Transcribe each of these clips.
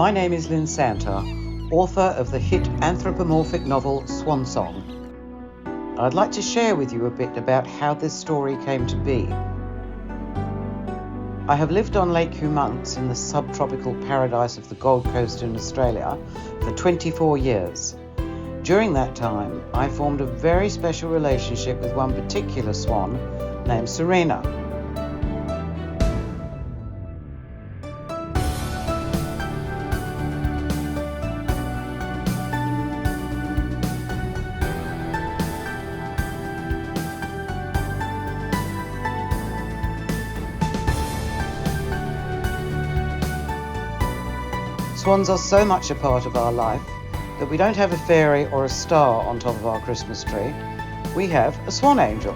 My name is Lynn Santer, author of the hit anthropomorphic novel Swan Song. I'd like to share with you a bit about how this story came to be. I have lived on Lake Hugh in the subtropical paradise of the Gold Coast in Australia for 24 years. During that time, I formed a very special relationship with one particular swan named Serena. Swans are so much a part of our life that we don't have a fairy or a star on top of our Christmas tree. We have a swan angel.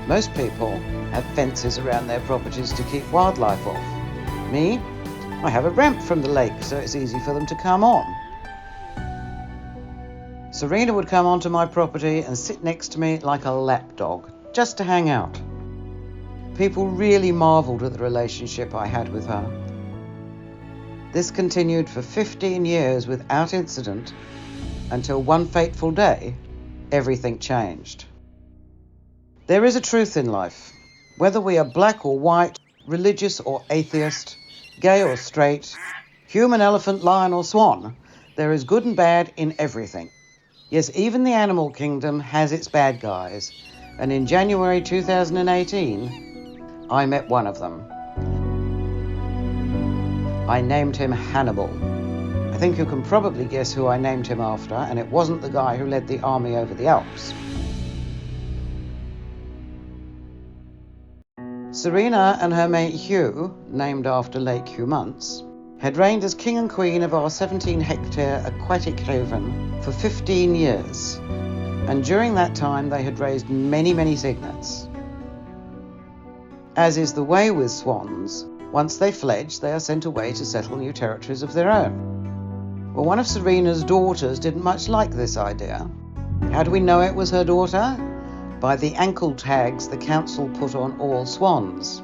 Most people have fences around their properties to keep wildlife off. Me, I have a ramp from the lake so it's easy for them to come on. Serena would come onto my property and sit next to me like a lapdog, just to hang out. People really marvelled at the relationship I had with her. This continued for 15 years without incident until one fateful day, everything changed. There is a truth in life. Whether we are black or white, religious or atheist, gay or straight, human, elephant, lion or swan, there is good and bad in everything. Yes, even the animal kingdom has its bad guys, and in January 2018, I met one of them. I named him Hannibal. I think you can probably guess who I named him after, and it wasn't the guy who led the army over the Alps. Serena and her mate Hugh, named after Lake Hugh, had reigned as king and queen of our 17-hectare aquatic haven for 15 years, and during that time they had raised many cygnets. As is the way with swans, once they fledge, they are sent away to settle new territories of their own. Well, one of Serena's daughters didn't much like this idea. How do we know it was her daughter? By the ankle tags the council put on all swans.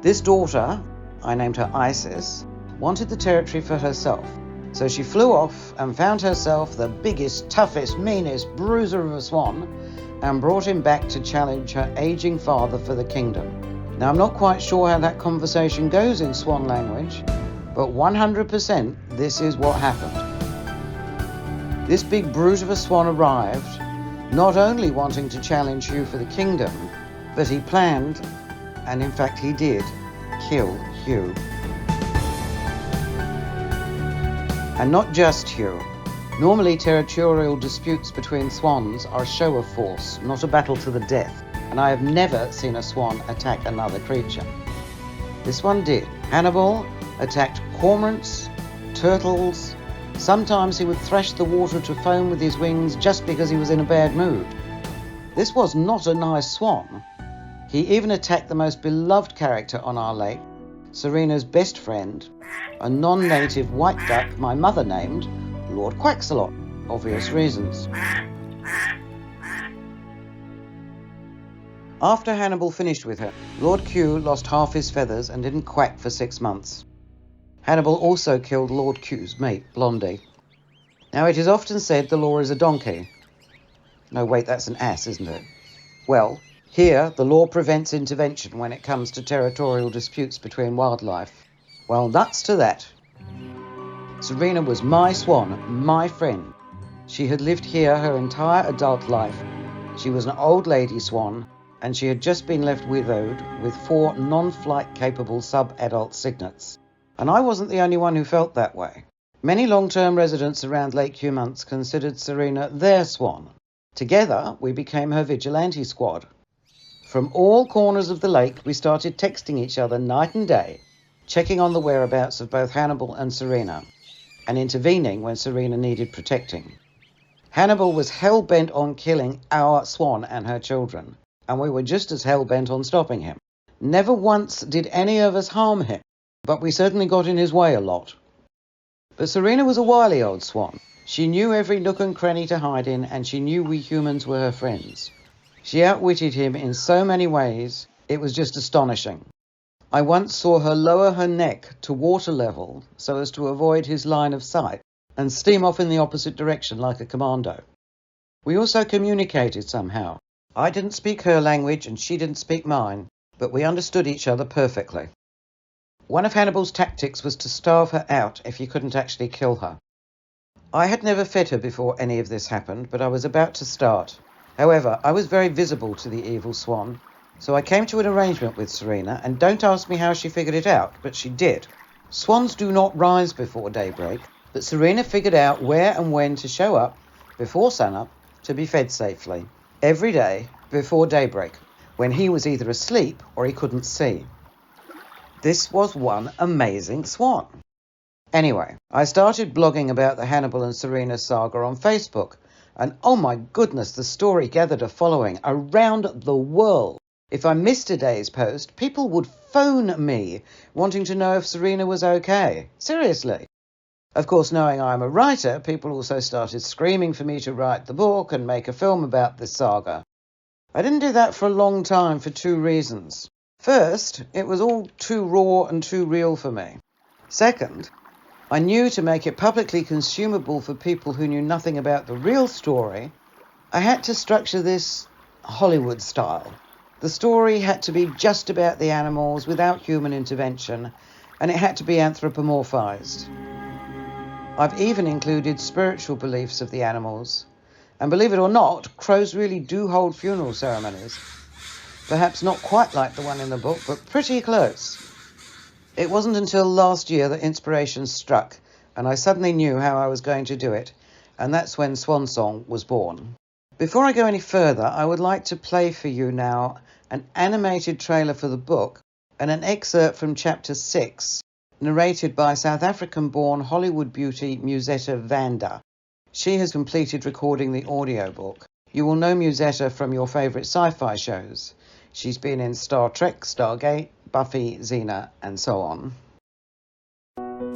This daughter, I named her Isis, wanted the territory for herself. So she flew off and found herself the biggest, toughest, meanest bruiser of a swan and brought him back to challenge her aging father for the kingdom. Now, I'm not quite sure how that conversation goes in swan language, but 100% this is what happened. This big brute of a swan arrived, not only wanting to challenge Hugh for the kingdom, but he planned, and in fact he did, kill Hugh. And not just Hugh. Normally territorial disputes between swans are a show of force, not a battle to the death. And I have never seen a swan attack another creature. This one did. Hannibal attacked cormorants, turtles. Sometimes he would thrash the water to foam with his wings just because he was in a bad mood. This was not a nice swan. He even attacked the most beloved character on our lake, Serena's best friend, a non-native white duck my mother named Lord Quacksalot, obvious reasons. After Hannibal finished with her, Lord Q lost half his feathers and didn't quack for 6 months. Hannibal also killed Lord Q's mate, Blondie. Now, it is often said the law is a donkey. No, wait, that's an ass, isn't it? Well, here the law prevents intervention when it comes to territorial disputes between wildlife. Well, nuts to that. Serena was my swan, my friend. She had lived here her entire adult life. She was an old lady swan, and she had just been left widowed with 4 non-flight capable sub-adult cygnets. And I wasn't the only one who felt that way. Many long-term residents around Lake Hugh considered Serena their swan. Together, we became her vigilante squad. From all corners of the lake, we started texting each other night and day, checking on the whereabouts of both Hannibal and Serena, and intervening when Serena needed protecting. Hannibal was hell-bent on killing our swan and her children, and we were just as hell-bent on stopping him. Never once did any of us harm him, but we certainly got in his way a lot. But Serena was a wily old swan. She knew every nook and cranny to hide in, and she knew we humans were her friends. She outwitted him in so many ways, it was just astonishing. I once saw her lower her neck to water level so as to avoid his line of sight and steam off in the opposite direction like a commando. We also communicated somehow. I didn't speak her language and she didn't speak mine, but we understood each other perfectly. One of Hannibal's tactics was to starve her out if he couldn't actually kill her. I had never fed her before any of this happened, but I was about to start. However, I was very visible to the evil swan, so I came to an arrangement with Serena, and don't ask me how she figured it out, but she did. Swans do not rise before daybreak, but Serena figured out where and when to show up before sunup to be fed safely, every day before daybreak, when he was either asleep or he couldn't see. This was one amazing swan. Anyway, I started blogging about the Hannibal and Serena saga on Facebook, and oh my goodness, the story gathered a following around the world. If I missed a day's post, people would phone me wanting to know if Serena was okay. Seriously. Of course, knowing I'm a writer, people also started screaming for me to write the book and make a film about this saga. I didn't do that for a long time for two reasons. First, it was all too raw and too real for me. Second, I knew to make it publicly consumable for people who knew nothing about the real story, I had to structure this Hollywood style. The story had to be just about the animals without human intervention, and it had to be anthropomorphized. I've even included spiritual beliefs of the animals. And believe it or not, crows really do hold funeral ceremonies. Perhaps not quite like the one in the book, but pretty close. It wasn't until last year that inspiration struck, and I suddenly knew how I was going to do it, and that's when Swan Song was born. Before I go any further, I would like to play for you now an animated trailer for the book and an excerpt from Chapter 6, narrated by South African-born Hollywood beauty Musetta Vanda. She has completed recording the audiobook. You will know Musetta from your favourite sci-fi shows. She's been in Star Trek, Stargate, Buffy, Xena, and so on.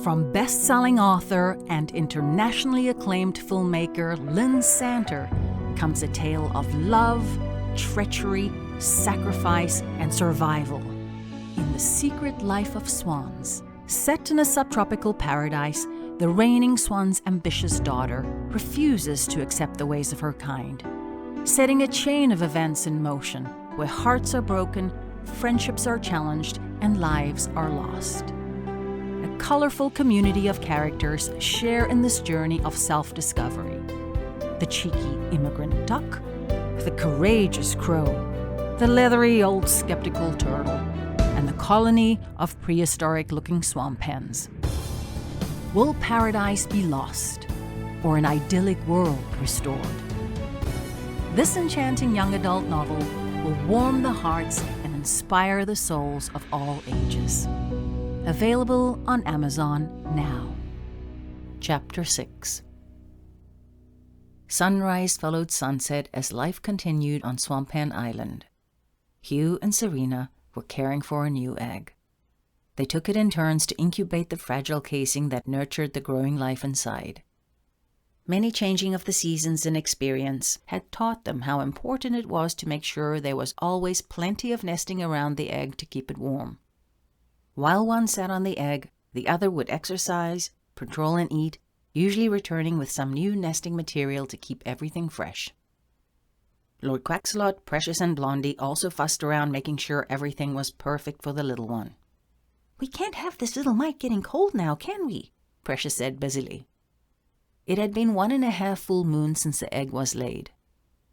From best-selling author and internationally acclaimed filmmaker Lynn Santer comes a tale of love, treachery, sacrifice, and survival in the secret life of swans. Set in a subtropical paradise, the reigning swan's ambitious daughter refuses to accept the ways of her kind, setting a chain of events in motion where hearts are broken, friendships are challenged, and lives are lost. A colourful community of characters share in this journey of self-discovery. The cheeky immigrant duck, the courageous crow, the leathery old skeptical turtle, and the colony of prehistoric-looking swamp hens. Will paradise be lost, or an idyllic world restored? This enchanting young adult novel will warm the hearts and inspire the souls of all ages. Available on Amazon now. Chapter 6. Sunrise followed sunset as life continued on Swamp Hen Island. Hugh and Serena were caring for a new egg. They took it in turns to incubate the fragile casing that nurtured the growing life inside. Many changing of the seasons and experience had taught them how important it was to make sure there was always plenty of nesting around the egg to keep it warm. While one sat on the egg, the other would exercise, patrol and eat, usually returning with some new nesting material to keep everything fresh. Lord Quacksalot, Precious, and Blondie also fussed around making sure everything was perfect for the little one. "We can't have this little mite getting cold now, can we?" Precious said busily. It had been 1.5 full moons since the egg was laid.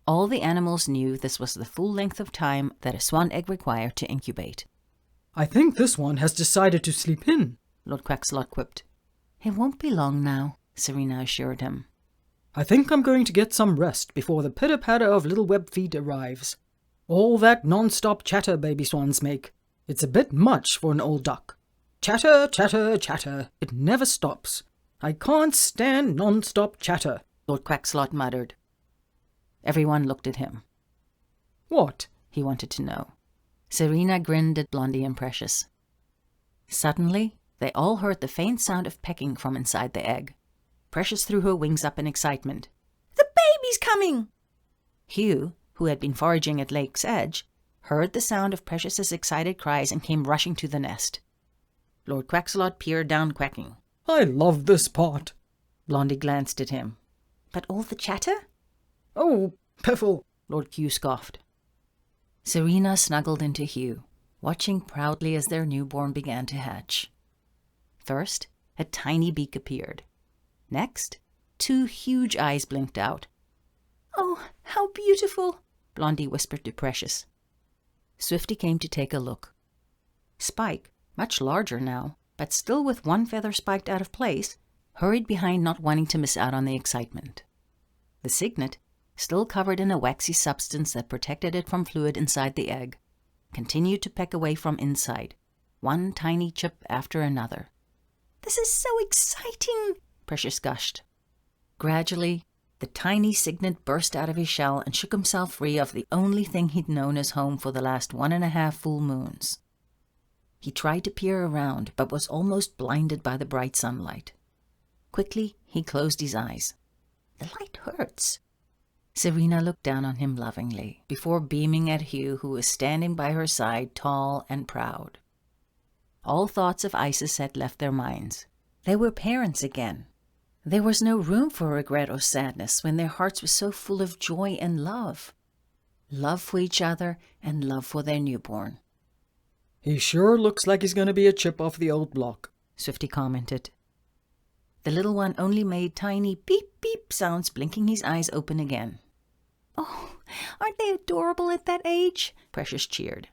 All the animals knew this was the full length of time that a swan egg required to incubate. "I think this one has decided to sleep in," Lord Quacksalot quipped. "It won't be long now," Serena assured him. "I think I'm going to get some rest before the pitter-patter of little web feet arrives. All that non-stop chatter baby swans make. It's a bit much for an old duck. Chatter, chatter, chatter. It never stops. I can't stand non-stop chatter," Lord Quacksalot muttered. Everyone looked at him. "What?" he wanted to know. Serena grinned at Blondie and Precious. Suddenly, they all heard the faint sound of pecking from inside the egg. Precious threw her wings up in excitement. "The baby's coming!" Hugh, who had been foraging at Lake's edge, heard the sound of Precious's excited cries and came rushing to the nest. Lord Quaxalot peered down, quacking. I love this part. Blondie glanced at him. But all the chatter? Oh, piffle, Lord Q scoffed. Serena snuggled into Hugh, watching proudly as their newborn began to hatch. First, a tiny beak appeared. Next, 2 huge eyes blinked out. Oh, how beautiful, Blondie whispered to Precious. Swifty came to take a look. Spike, much larger now, but still with one feather spiked out of place, hurried behind, not wanting to miss out on the excitement. The cygnet, still covered in a waxy substance that protected it from fluid inside the egg, continued to peck away from inside, one tiny chip after another. This is so exciting, Precious gushed. Gradually, the tiny cygnet burst out of his shell and shook himself free of the only thing he'd known as home for the last 1.5 full moons. He tried to peer around, but was almost blinded by the bright sunlight. Quickly, he closed his eyes. The light hurts. Serena looked down on him lovingly, before beaming at Hugh, who was standing by her side, tall and proud. All thoughts of Isis had left their minds. They were parents again. There was no room for regret or sadness when their hearts were so full of joy and love. Love for each other and love for their newborn. He sure looks like he's going to be a chip off the old block, Swifty commented. The little one only made tiny beep-beep sounds, blinking his eyes open again. Oh, aren't they adorable at that age? Precious cheered.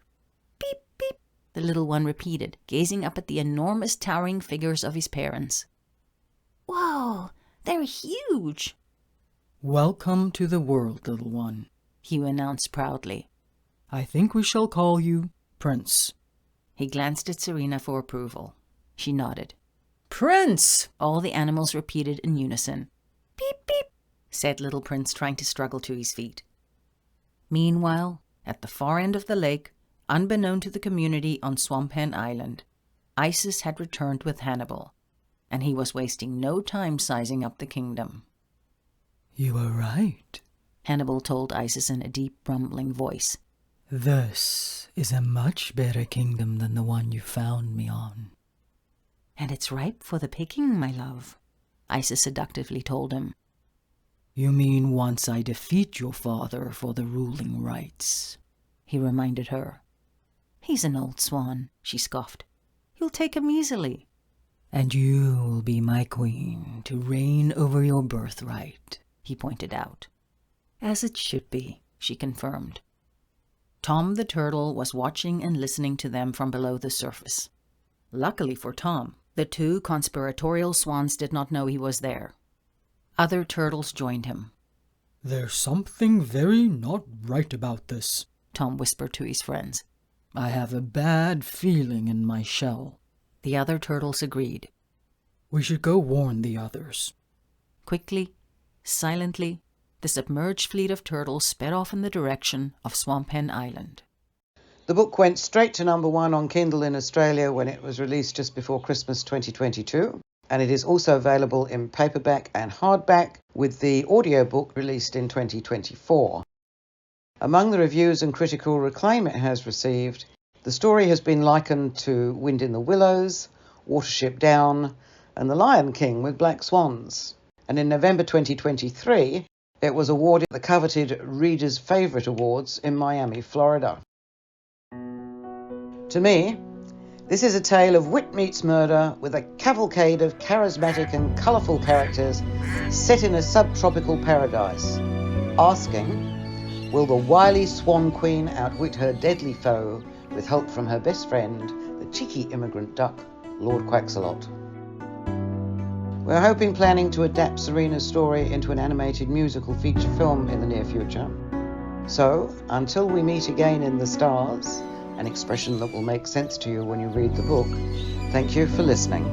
Beep-beep, the little one repeated, gazing up at the enormous towering figures of his parents. Whoa, they're huge. Welcome to the world, little one, Hugh announced proudly. I think we shall call you Prince. He glanced at Serena for approval. She nodded. Prince! All the animals repeated in unison. Beep, beep, said little Prince, trying to struggle to his feet. Meanwhile, at the far end of the lake, unbeknown to the community on Swamp Hen Island, Isis had returned with Hannibal, and he was wasting no time sizing up the kingdom. You were right, Hannibal told Isis in a deep, rumbling voice. This is a much better kingdom than the one you found me on. And it's ripe for the picking, my love, Isis seductively told him. You mean once I defeat your father for the ruling rights, he reminded her. He's an old swan, she scoffed. You'll take him easily. And you will be my queen to reign over your birthright, he pointed out. As it should be, she confirmed. Tom the turtle was watching and listening to them from below the surface. Luckily for Tom, the 2 conspiratorial swans did not know he was there. Other turtles joined him. There's something very not right about this, Tom whispered to his friends. I have a bad feeling in my shell. The other turtles agreed. We should go warn the others. Quickly, silently, the submerged fleet of turtles sped off in the direction of Swamp Hen Island. The book went straight to #1 on Kindle in Australia when it was released just before Christmas 2022, and it is also available in paperback and hardback, with the audiobook released in 2024. Among the reviews and critical acclaim it has received, the story has been likened to Wind in the Willows, Watership Down, and The Lion King with black swans. And in November 2023, it was awarded the coveted Reader's Favourite Awards in Miami, Florida. To me, this is a tale of wit meets murder with a cavalcade of charismatic and colourful characters set in a subtropical paradise, asking, will the wily Swan Queen outwit her deadly foe with help from her best friend, the cheeky immigrant duck, Lord Quaxalot? We're planning to adapt Serena's story into an animated musical feature film in the near future. So, until we meet again in the stars, an expression that will make sense to you when you read the book, thank you for listening.